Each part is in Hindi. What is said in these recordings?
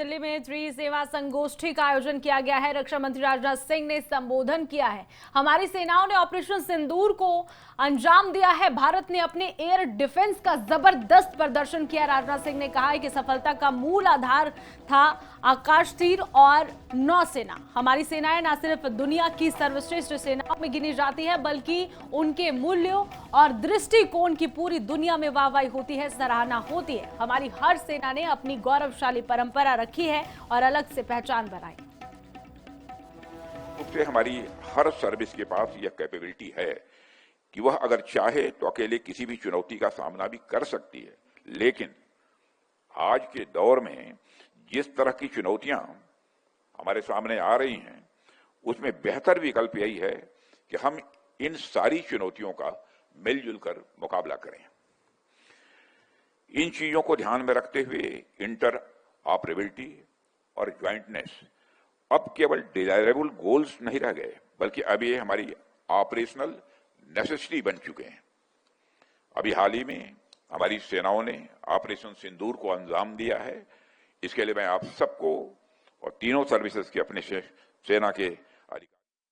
दिल्ली में त्रिसेवा संगोष्ठी का आयोजन किया गया है। रक्षा मंत्री राजनाथ सिंह ने संबोधन किया है। हमारी सेनाओं ने ऑपरेशन सिंदूर को अंजाम दिया है। भारत ने अपने एयर डिफेंस का जबरदस्त प्रदर्शन किया। राजनाथ सिंह ने कहा है कि सफलता का मूल आधार था आकाश तीर और नौसेना। हमारी सेनाएं न सिर्फ दुनिया की सर्वश्रेष्ठ सेनाओं में गिनी जाती है, बल्कि उनके मूल्यों और दृष्टिकोण की पूरी दुनिया में वाहवाही होती है, सराहना होती है। हमारी हर सेना ने अपनी गौरवशाली परंपरा रखी है और अलग से पहचान बनाई। से हमारी हर सर्विस के पास यह कैपेबिलिटी है कि वह अगर चाहे तो अकेले किसी भी चुनौती का सामना भी कर सकती है। लेकिन आज के दौर में जिस तरह की चुनौतियां हमारे सामने आ रही हैं, उसमें बेहतर विकल्प यही है कि हम इन सारी चुनौतियों का मिलजुल कर मुकाबला करें। इन चीजों को ध्यान में रखते हुए इंटर ऑपरेबिलिटी और ज्वाइंटनेस अब केवल डिजायरेबल गोल्स नहीं रह गए, बल्कि अब ये हमारी ऑपरेशनल नेसेसिटी बन चुके हैं। अभी हाल ही में हमारी सेनाओं ने ऑपरेशन सिंदूर को अंजाम दिया है। इसके लिए मैं आप सबको और तीनों सर्विसेज के अपने सेना के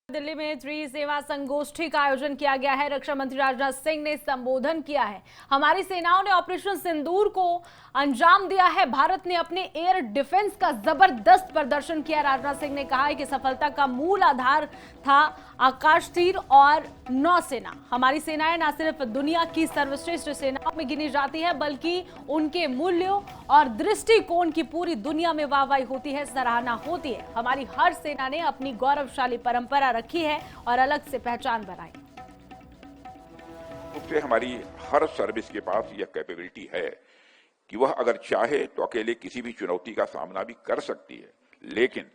दिल्ली में त्रिसेवा संगोष्ठी का आयोजन किया गया है। रक्षा मंत्री राजनाथ सिंह ने संबोधन किया है। हमारी सेनाओं ने ऑपरेशन सिंदूर को अंजाम दिया है। भारत ने अपने एयर डिफेंस का जबरदस्त प्रदर्शन किया। राजनाथ सिंह ने कहा है कि सफलता का मूल आधार था आकाश तीर और नौसेना। हमारी सेनाएं न सिर्फ दुनिया की सर्वश्रेष्ठ सेनाओं में गिनी जाती है, बल्कि उनके मूल्यों और दृष्टिकोण की पूरी दुनिया में वाहवाही होती है, सराहना होती है। हमारी हर सेना ने अपनी गौरवशाली परंपरा रखी है और अलग से पहचान बनाई। से हमारी हर सर्विस के पास यह कैपेबिलिटी है कि वह अगर चाहे तो अकेले किसी भी चुनौती का सामना भी कर सकती है। लेकिन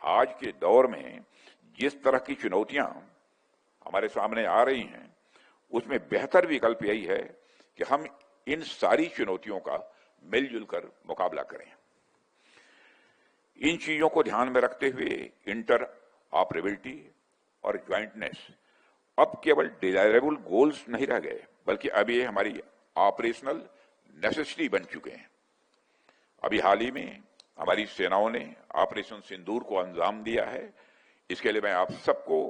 आज के दौर में जिस तरह की चुनौतियां हमारे सामने आ रही हैं, उसमें बेहतर विकल्प यही है कि हम इन सारी चुनौतियों का मिलजुल कर मुकाबला करें। इन चीजों को ध्यान में रखते हुए इंटर ऑपरेबिलिटी और ज्वाइंटनेस अब केवल डिजायरेबल गोल्स नहीं रह गए, बल्कि अब ये हमारी ऑपरेशनल नेसेसिटी बन चुके हैं। अभी हाल ही में हमारी सेनाओं ने ऑपरेशन सिंदूर को अंजाम दिया है। इसके लिए मैं आप सबको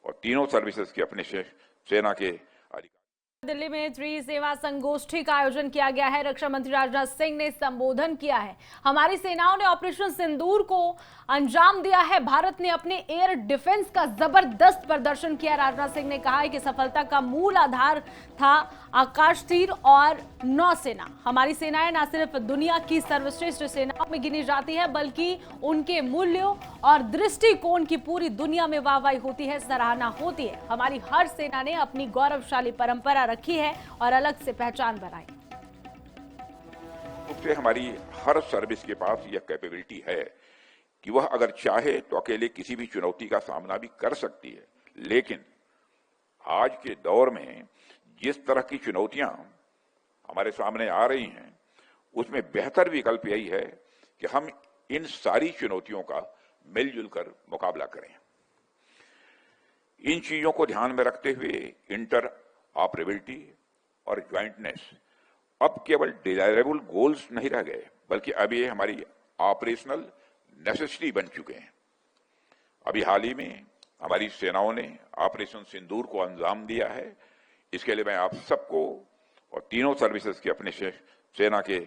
और तीनों सर्विसेज के अपने सेना के दिल्ली में त्रिसेवा संगोष्ठी का आयोजन किया गया है। रक्षा मंत्री राजनाथ सिंह ने संबोधन किया है। हमारी सेनाओं ने ऑपरेशन सिंदूर को अंजाम दिया है। भारत ने अपने एयर डिफेंस का जबरदस्त प्रदर्शन किया। राजनाथ सिंह ने कहा है कि सफलता का मूल आधार था आकाश तीर और नौसेना। हमारी सेनाएं न सिर्फ दुनिया की सर्वश्रेष्ठ सेनाओं में गिनी जाती है, बल्कि उनके मूल्यों और दृष्टिकोण की पूरी दुनिया में वाहवाही होती है, सराहना होती है। हमारी हर सेना ने अपनी गौरवशाली परंपरा रखी है और अलग से पहचान बनाई। से हमारी हर सर्विस के पास यह कैपेबिलिटी है कि वह अगर चाहे तो अकेले किसी भी चुनौती का सामना भी कर सकती है। लेकिन आज के दौर में जिस तरह की चुनौतियां हमारे सामने आ रही हैं, उसमें बेहतर विकल्प यही है कि हम इन सारी चुनौतियों का मिलजुल कर मुकाबला करें। इन चीजों को ध्यान में रखते हुए इंटर ऑपरेबिलिटी और ज्वाइंटनेस अब केवल डिजायरेबल गोल्स नहीं रह गए, बल्कि अब ये हमारी ऑपरेशनल नेसेसिटी बन चुके हैं। अभी हाल ही में हमारी सेनाओं ने ऑपरेशन सिंदूर को अंजाम दिया है। इसके लिए मैं आप सबको और तीनों सर्विसेज के अपने सेना के